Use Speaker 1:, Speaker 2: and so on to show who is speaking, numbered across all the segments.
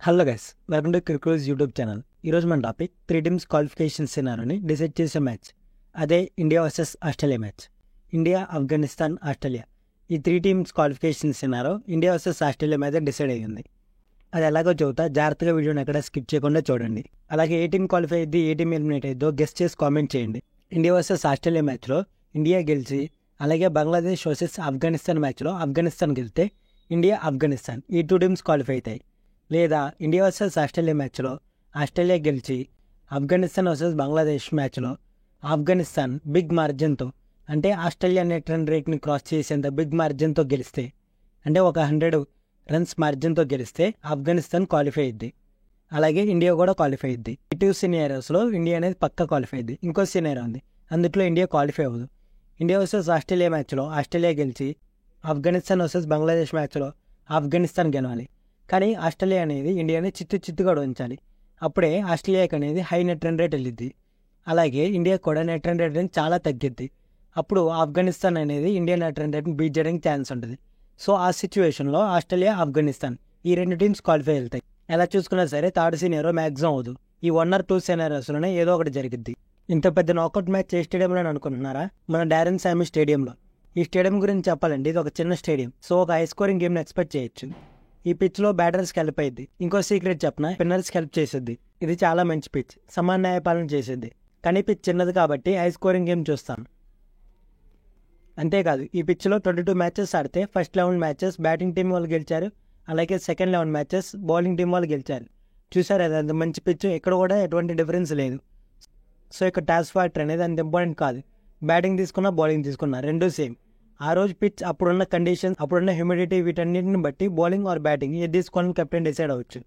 Speaker 1: Hello guys, welcome to cricket YouTube channel. ఈరోజు మన topic 3 teams qualification సినారోని decide చేసే match. అదే India versus Australia match. India, Afghanistan, Australia ఈ 3 teams qualification సినారో India versus Australia మీద decide అయ్యింది. అది ఎలాగో చెబుతా, జాగ్రత్తగా వీడియోని ఎక్కడ స్కిప్ చేయకుండా చూడండి. అలాగే ఏ టీం క్వాలిఫై అయ్యింది, ఏ టీం ఎలిమినేట్ అయ్యిద్దో గెస్ట్ చేసి కామెంట్ చేయండి. ఇండియా వర్సెస్ ఆస్ట్రేలియా మ్యాచ్లో ఇండియా గెలిచి, అలాగే బంగ్లాదేశ్ వర్సెస్ ఆఫ్ఘనిస్తాన్ మ్యాచ్లో ఆఫ్ఘనిస్తాన్ గెలిస్తే ఇండియా, ఆఫ్ఘనిస్తాన్ ఈ 2 టీమ్స్ క్వాలిఫై అవుతాయి. లేదా ఇండియా వర్సెస్ ఆస్ట్రేలియా మ్యాచ్లో ఆస్ట్రేలియా గెలిచి, ఆఫ్ఘనిస్తాన్ వర్సెస్ బంగ్లాదేశ్ మ్యాచ్లో ఆఫ్ఘనిస్తాన్ బిగ్ మార్జిన్తో, అంటే ఆస్ట్రేలియా నెట్ రన్ రేట్ని క్రాస్ చేసేంత బిగ్ మార్జిన్తో గెలిస్తే, అంటే ఒక 100 రన్స్ మార్జిన్తో గెలిస్తే ఆఫ్ఘనిస్తాన్ క్వాలిఫై అయ్యిద్ది. అలాగే ఇండియా కూడా క్వాలిఫై అయ్యిద్ది. ఈ 2 సినారియోస్లో ఇండియా అనేది పక్కా క్వాలిఫై అయ్యిద్ది. ఇంకో సినారియో ఉంది, అందులో ఇండియా క్వాలిఫై అవ్వదు. ఇండియా వర్సెస్ ఆస్ట్రేలియా మ్యాచ్లో ఆస్ట్రేలియా గెలిచి, ఆఫ్ఘనిస్తాన్ వర్సెస్ బంగ్లాదేశ్ మ్యాచ్లో ఆఫ్ఘనిస్తాన్ గెలవాలి. కానీ ఆస్ట్రేలియా అనేది ఇండియాని చిత్తుగా ఉంచాలి. అప్పుడే ఆస్ట్రేలియాకి అనేది హై నెట్ రన్ రేట్ వెళ్ళిద్ది. అలాగే ఇండియా కూడా నెట్ రన్ రేట్ అనేది చాలా తగ్గిద్ది. అప్పుడు ఆఫ్ఘనిస్తాన్ అనేది ఇండియా నెట్ రన్ రేట్ని బీట్ చేయడానికి ఛాన్స్ ఉంటుంది. సో ఆ సిచ్యువేషన్లో ఆస్ట్రేలియా, ఆఫ్ఘనిస్తాన్ ఈ 2 టీమ్స్ క్వాలిఫై వెళ్తాయి. ఎలా చూసుకున్నా సరే థర్డ్ సినారియో మ్యాక్సిమం అవ్వదు. ఈ 1 or 2 సినారియోస్లోనే ఏదో ఒకటి జరిగిద్ది. ఇంత పెద్ద నాకౌట్ మ్యాచ్ ఏ స్టేడియంలో అనుకుంటున్నారా? మన డారెన్ సామీ స్టేడియంలో. ఈ స్టేడియం గురించి చెప్పాలంటే ఇది ఒక చిన్న స్టేడియం. సో ఒక హై స్కోరింగ్ గేమ్ని ఎక్స్పెక్ట్ చేయొచ్చు. ఈ పిచ్లో బ్యాటర్స్కి హెల్ప్ అయ్యింది. ఇంకో సీక్రెట్ చెప్పిన, స్పిన్నర్స్కి హెల్ప్ చేసేది. ఇది చాలా మంచి పిచ్, సమన్వయపాలన చేసేది. కానీ పిచ్ చిన్నది కాబట్టి హై స్కోరింగ్ గేమ్ చూస్తాం. అంతేకాదు ఈ పిచ్లో 22 మ్యాచెస్ ఆడితే ఫస్ట్ 11 మ్యాచెస్ బ్యాటింగ్ టీం వాళ్ళు గెలిచారు, అలాగే సెకండ్ 11 మ్యాచెస్ బౌలింగ్ టీం వాళ్ళు గెలిచారు. చూసారు, అది అంత మంచి పిచ్, ఇక్కడ కూడా ఎటువంటి డిఫరెన్స్ లేదు. సో ఇక్కడ టాస్ ఫ్యాక్టర్ అనేది అంత ఇంపార్టెంట్ కాదు. బ్యాటింగ్ తీసుకున్నా, బౌలింగ్ తీసుకున్నా రెండూ సేమ్. ఆ రోజు పిచ్, అప్పుడున్న కండిషన్స్, అప్పుడున్న హ్యూమిడిటీ, వీటన్నిటిని బట్టి బౌలింగ్ ఆర్ బ్యాటింగ్ ఏది తీసుకోవాలని కెప్టెన్ డిసైడ్ అవ్వచ్చు.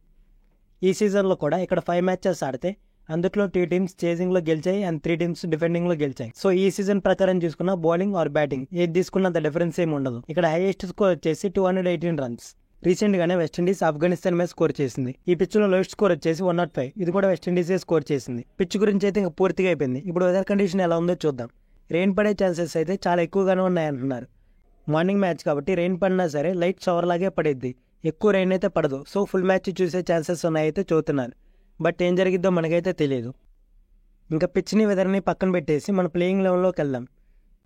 Speaker 1: ఈ సీజన్లో కూడా ఇక్కడ 5 మ్యాచెస్ ఆడితే అందులో 2 టీమ్స్ చేజింగ్లో గెలిచాయి అండ్ 3 టీమ్స్ డిఫెండింగ్లో గెలిచాయి. సో ఈ సీజన్ ప్రకారం చూసుకున్న బౌలింగ్ ఆర్ బ్యాటింగ్ ఏది తీసుకున్నంత డిఫరెన్స్ ఏమి ఉండదు. ఇక్కడ హైయెస్ట్ స్కోర్ వచ్చేసి 218 రన్స్. రీసెంట్గానే వెస్టిండీస్ ఆఫ్ఘనిస్తాన్ మీద స్కోర్ చేసింది. ఈ పిచ్లో లోయెస్ట్ స్కోర్ వచ్చేసి 105. ఇది కూడా వెస్టిండీసే స్కోర్ చేసింది. పిచ్ గురించి అయితే ఇంకా పూర్తిగా అయిపోయింది. ఇప్పుడు వెదర్ కండిషన్ ఎలా ఉందో చూద్దాం. రెయిన్ పడే ఛాన్సెస్ అయితే చాలా ఎక్కువగానే ఉన్నాయంటున్నారు. మార్నింగ్ మ్యాచ్ కాబట్టి రెయిన్ పడినా సరే లైట్ షవర్ లాగే పడిద్ది, ఎక్కువ రెయిన్ అయితే పడదు. సో ఫుల్ మ్యాచ్ చూసే ఛాన్సెస్ ఉన్నాయైతే చూస్తున్నారు. బట్ ఏం జరిగిద్దో మనకైతే తెలియదు. ఇంకా పిచ్ని వెదర్ని పక్కన పెట్టేసి మన ప్లేయింగ్ లెవెల్లోకి వెళ్దాం.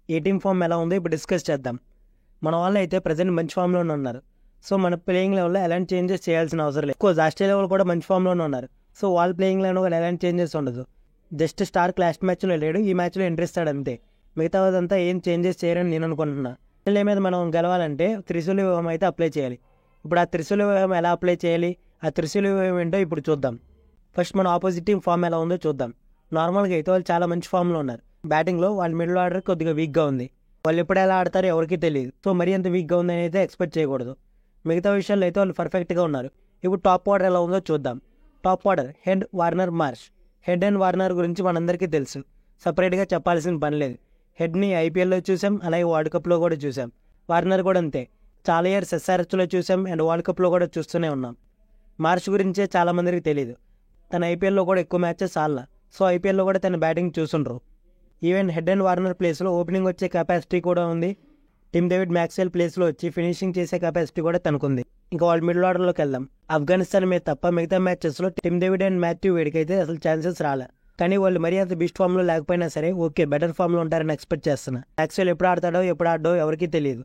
Speaker 1: ఏ టీం ఫామ్ ఎలా ఉందో ఇప్పుడు డిస్కస్ చేద్దాం. మన వాళ్ళు అయితే ప్రజెంట్ మంచి ఫామ్లోనే ఉన్నారు. సో మన ప్లేయింగ్ లెవెల్లో ఎలాంటి చేంజెస్ చేయాల్సిన అవసరం లేదు. ఎక్కువ ఆస్ట్రేలియా వాళ్ళు కూడా మంచి ఫామ్లోనే ఉన్నారు. సో వాళ్ళ ప్లేయింగ్ లెవెల్లో కూడా ఎలాంటి చేంజెస్ ఉండదు. జస్ట్ స్టార్క్ లాస్ట్ మ్యాచ్లో లేడు, ఈ మ్యాచ్లో ఎంట్రీ ఇస్తాడు అంతే. మిగతాదంతా ఏం చేంజెస్ చేయరని నేను అనుకుంటున్నా. ఆస్ట్రేలియా మీద మనం గెలవాలంటే త్రిశూల వ్యూహం అయితే అప్లై చేయాలి. ఇప్పుడు ఆ త్రిశూల వ్యూహం ఎలా అప్లై చేయాలి, ఆ త్రిశూల వ్యూహం ఏంటో ఇప్పుడు చూద్దాం. ఫస్ట్ మన ఆపోజిట్ టీం ఫామ్ ఎలా ఉందో చూద్దాం. నార్మల్గా అయితే వాళ్ళు చాలా మంచి ఫామ్లో ఉన్నారు. బ్యాటింగ్లో వాళ్ళ మిడిల్ ఆర్డర్ కొద్దిగా వీక్గా ఉంది. వాళ్ళు ఎప్పుడు ఎలా ఆడతారో ఎవరికీ తెలియదు. సో మరీ అంత వీక్గా ఉందని అయితే ఎక్స్పెక్ట్ చేయకూడదు. మిగతా విషయాల్లో అయితే వాళ్ళు పర్ఫెక్ట్గా ఉన్నారు. ఇప్పుడు టాప్ ఆర్డర్ ఎలా ఉందో చూద్దాం. Top order head, Warner, Marsh. Head and Warner గురించి మనందరికీ తెలుసు, సపరేట్గా చెప్పాల్సిన పని లేదు. హెడ్ని ఐపీఎల్లో చూసాం, అలాగే వరల్డ్ కప్లో కూడా చూసాం. వార్నర్ కూడా అంతే, చాలా ఇయర్స్ ఎస్ఆర్హెచ్లో చూసాం అండ్ వరల్డ్ కప్లో కూడా చూస్తూనే ఉన్నాం. మార్ష్ గురించే చాలామందికి తెలియదు, తన ఐపీఎల్లో కూడా ఎక్కువ మ్యాచెస్ ఆడలా. సో ఐపీఎల్లో కూడా తన బ్యాటింగ్ చూసుండ్రు. ఈవెన్ హెడ్ అండ్ వార్నర్ ప్లేస్లో ఓపెనింగ్ వచ్చే కెపాసిటీ కూడా ఉంది. టిమ్ డేవిడ్ మ్యాక్స్వెల్ ప్లేస్లో వచ్చి ఫినిషింగ్ చేసే కెపాసిటీ కూడా తనకుంది. ఇంకా వాళ్ళ మిడిల్ ఆర్డర్లోకి వెళ్దాం. ఆఫ్ఘనిస్తాన్ మీద తప్ప మిగతా మ్యాచెస్లో టిమ్ డేవిడ్ అండ్ మాథ్యూ వేడికైతే అసలు ఛాన్సెస్ రాలే. కానీ వాళ్ళు మరీ అంత బెస్ట్ ఫామ్లో లేకపోయినా సరే ఓకే, బెటర్ ఫామ్లో ఉంటారని ఎక్స్పెక్ట్ చేస్తున్నా. యాక్చువల్ ఎప్పుడు ఆడతాడో ఎప్పుడు ఆడో ఎవరికీ తెలియదు.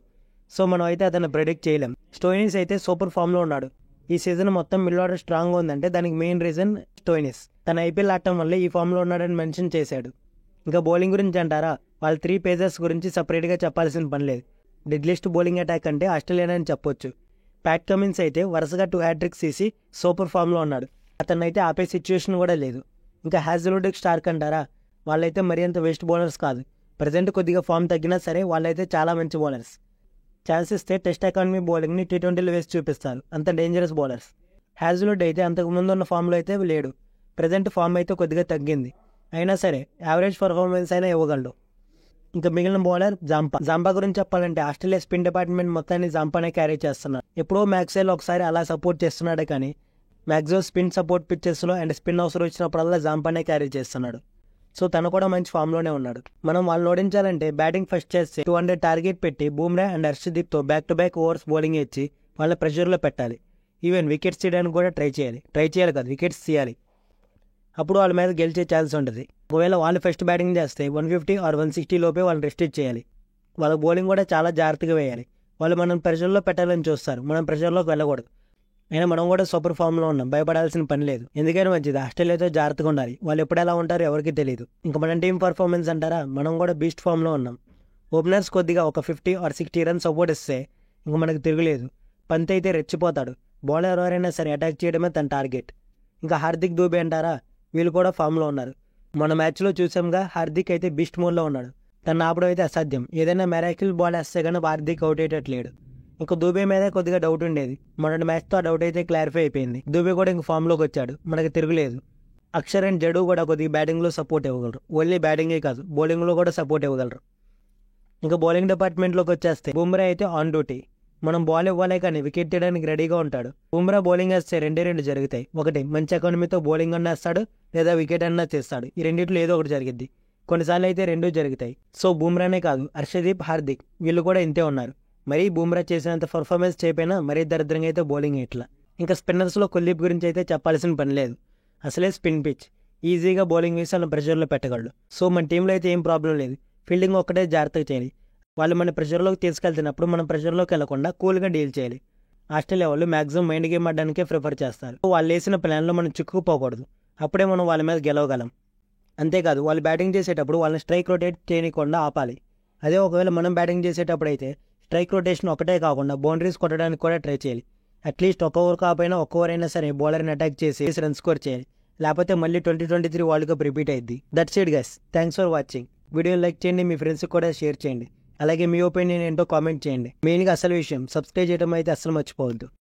Speaker 1: సో మనం అయితే అతను ప్రెడిక్ట్ చేయలేం. స్టోయినిస్ అయితే సూపర్ ఫామ్లో ఉన్నాడు. ఈ సీజన్ మొత్తం మిడిల్ ఆర్డర్ స్ట్రాంగ్గా ఉందంటే దానికి మెయిన్ రీజన్ స్టోయినిస్. తన ఐపీఎల్ ఆడటం వల్లే ఈ ఫామ్లో ఉన్నాడని మెన్షన్ చేశాడు. ఇంకా బౌలింగ్ గురించి అంటారా, వాళ్ళ 3 పేసర్స్ గురించి సపరేట్గా చెప్పాల్సిన పని లేదు. డెడ్లిస్ట్ బౌలింగ్ అటాక్ అంటే ఆస్ట్రేలియా అని చెప్పొచ్చు. ప్యాట్ కమిన్స్ అయితే వరుసగా 2 హ్యాట్రిక్స్ తీసి సూపర్ ఫామ్లో ఉన్నాడు. అతన్ని అయితే ఆపే సిచ్యువేషన్ కూడా లేదు. ఇంకా హ్యాజల్వుడ్, స్టార్క్ అంటారా, వాళ్ళైతే మరీ అంత వేస్ట్ బౌలర్స్ కాదు. ప్రజెంట్ కొద్దిగా ఫామ్ తగ్గినా సరే వాళ్ళైతే చాలా మంచి బౌలర్స్. ఛాన్స్ ఇస్తే టెస్ట్ ఎకానమీ బౌలింగ్ని T20లో వేసి చూపిస్తారు, అంత డేంజరస్ బౌలర్స్. హ్యాజల్వుడ్ అయితే అంతకు ముందు ఉన్న ఫామ్లో అయితే లేడు. ప్రజెంట్ ఫామ్ అయితే కొద్దిగా తగ్గింది, అయినా సరే యావరేజ్ పర్ఫార్మెన్స్ అయినా ఇవ్వగలడు. ఇంకా మిగిలిన బౌలర్ జాంపా గురించి చెప్పాలంటే ఆస్ట్రేలియా స్పిన్ డిపార్ట్మెంట్ మొత్తాన్ని జాంపానే క్యారీ చేస్తున్నాడు. ఎప్పుడో మ్యాక్స్వెల్ ఒకసారి అలా సపోర్ట్ చేస్తున్నాడే కానీ మ్యాక్సిమం స్పిన్ సపోర్ట్ పిచ్చెస్లో అండ్ స్పిన్ అవసరం వచ్చినప్పుడల్లా జాంపానే క్యారీ చేస్తున్నాడు. సో తను కూడా మంచి ఫామ్లోనే ఉన్నాడు. మనం వాళ్ళని ఓడించాలంటే బ్యాటింగ్ ఫస్ట్ చేస్తే 200 టార్గెట్ పెట్టి బూమ్రా అండ్ హర్షదీప్తో back to back overs bowling ఇచ్చి వాళ్ళ ప్రెషర్లో పెట్టాలి. ఈవెన్ వికెట్స్ తీయడానికి కూడా ట్రై చేయాలి కదా, వికెట్స్ తీయాలి. అప్పుడు వాళ్ళ మీద గెలిచే ఛాన్స్ ఉంటుంది. ఒకవేళ వాళ్ళు ఫస్ట్ బ్యాటింగ్ చేస్తే 150 ఆర్ 160 లోపే వాళ్ళని రెస్ట్రిక్ట్ చేయాలి. వాళ్ళ బౌలింగ్ కూడా చాలా జాగ్రత్తగా వేయాలి. వాళ్ళు మనం ప్రెషర్లో పెట్టాలని చూస్తారు, మనం ప్రెషర్లోకి వెళ్ళకూడదు. అయినా మనం కూడా సూపర్ ఫామ్లో ఉన్నాం, భయపడాల్సిన పని లేదు. ఎందుకైనా మంచిది, ఆస్ట్రేలియాతో జాగ్రత్తగా ఉండాలి. వాళ్ళు ఎప్పుడు ఎలా ఉంటారో ఎవరికి తెలియదు. ఇంకా మన టీం పర్ఫార్మెన్స్ అంటారా, మనం కూడా బీస్ట్ ఫామ్లో ఉన్నాం. ఓపెనర్స్ కొద్దిగా ఒక 50 ఆర్ 60 రన్స్ సపోర్ట్ ఇస్తే ఇంక మనకు తిరగలేదు. పంత్ అయితే రెచ్చిపోతాడు. బౌలర్ ఎవరైనా సరే అటాక్ చేయడమే తన టార్గెట్. ఇంకా హార్దిక్ దూబే అంటారా, వీళ్ళు కూడా ఫామ్లో ఉన్నారు. మన మ్యాచ్లో చూసాంగా, హార్దిక్ అయితే బీస్ట్ మోడ్లో ఉన్నాడు. తను ఆపడం అయితే అసాధ్యం. ఏదైనా మెరాకిల్ బాల్ వేస్తే కానీ హార్దిక్ అవుట్ అయ్యేటట్లేడు. ఇంకా దూబే మీద కొద్దిగా డౌట్ ఉండేది. మొన్నటి మ్యాచ్తో ఆ డౌట్ అయితే క్లారిఫై అయిపోయింది. దూబే కూడా ఇంక ఫామ్లోకి వచ్చాడు, మనకి తిరగలేదు. అక్షర్ అండ్ జడూ కూడా కొద్దిగా బ్యాటింగ్లో సపోర్ట్ ఇవ్వగలరు. ఓన్లీ బ్యాటింగే కాదు, బౌలింగ్లో కూడా సపోర్ట్ ఇవ్వగలరు. ఇంకా బౌలింగ్ డిపార్ట్మెంట్లోకి వచ్చేస్తే బుమ్రా అయితే ఆన్ డ్యూటీ. మనం బాల్ ఇవ్వాలే కానీ వికెట్ తీయడానికి రెడీగా ఉంటాడు. బుమ్రా బౌలింగ్ వేస్తే రెండు జరుగుతాయి. ఒకటి మంచి ఎకానమీతో బౌలింగ్ అన్నా వేస్తాడు, లేదా వికెట్ అన్నా తీస్తాడు. ఈ రెండిట్లో ఏదో ఒకటి జరిగిద్ది. కొన్నిసార్లు అయితే రెండూ జరుగుతాయి. సో బుమ్రానే కాదు, హర్షదీప్, హార్దిక్ వీళ్ళు కూడా ఇంతే ఉన్నారు. మరీ బుమ్రా చేసినంత పర్ఫార్మెన్స్ చేయకపోయినా మరీ దరిద్రంగా అయితే బౌలింగ్ ఇట్లా. ఇంకా స్పిన్నర్స్లో కుల్దీప్ గురించి అయితే చెప్పాల్సిన పని లేదు. అసలే స్పిన్ పిచ్, ఈజీగా బౌలింగ్ వేసి వాళ్ళని ప్రెషర్లో పెట్టగలడు. సో మన టీంలో అయితే ఏం ప్రాబ్లం లేదు. ఫీల్డింగ్ ఒక్కటే జాగ్రత్తగా చేయాలి. వాళ్ళు మన ప్రెషర్లోకి తీసుకెళ్తున్నప్పుడు మనం ప్రెషర్లోకి వెళ్లకుండా కూల్గా డీల్ చేయాలి. ఆస్ట్రేలియా వాళ్ళు మ్యాక్సిమం మైండ్ గేమ్ ఆడడానికే ప్రిఫర్ చేస్తారు. వాళ్ళు వేసిన ప్లాన్లో మనం చిక్కుకుపోకూడదు. అప్పుడే మనం వాళ్ళ మీద గెలవగలం. అంతేకాదు, వాళ్ళు బ్యాటింగ్ చేసేటప్పుడు వాళ్ళని స్ట్రైక్ రొటేట్ చేయకుండా ఆపాలి. అదే ఒకవేళ మనం బ్యాటింగ్ చేసేటప్పుడు అయితే స్ట్రైక్ రొటేషన్ ఒకటే కాకుండా బౌండరీస్ కొట్టడానికి కూడా ట్రై చేయాలి. అట్లీస్ట్ ఒక్క ఓవర్ కాకపోయినా ఒక్క ఓవర్ అయినా సరే బౌలర్ని అటాక్ చేసి రన్ స్కోర్ చేయాలి. లేకపోతే మళ్ళీ 2023 వరల్డ్ కప్ రిపీట్ అయ్యింది. That's it guys, thanks for watching. వీడియోని లైక్ చేయండి, మీ ఫ్రెండ్స్కి కూడా షేర్ చేయండి. అలాగే మీ ఒపీనియన్ ఏంటో కామెంట్ చేయండి. మెయిన్గా అసలు విషయం, సబ్స్క్రైబ్ చేయడం అయితే అస్సలు మర్చిపోవద్దు.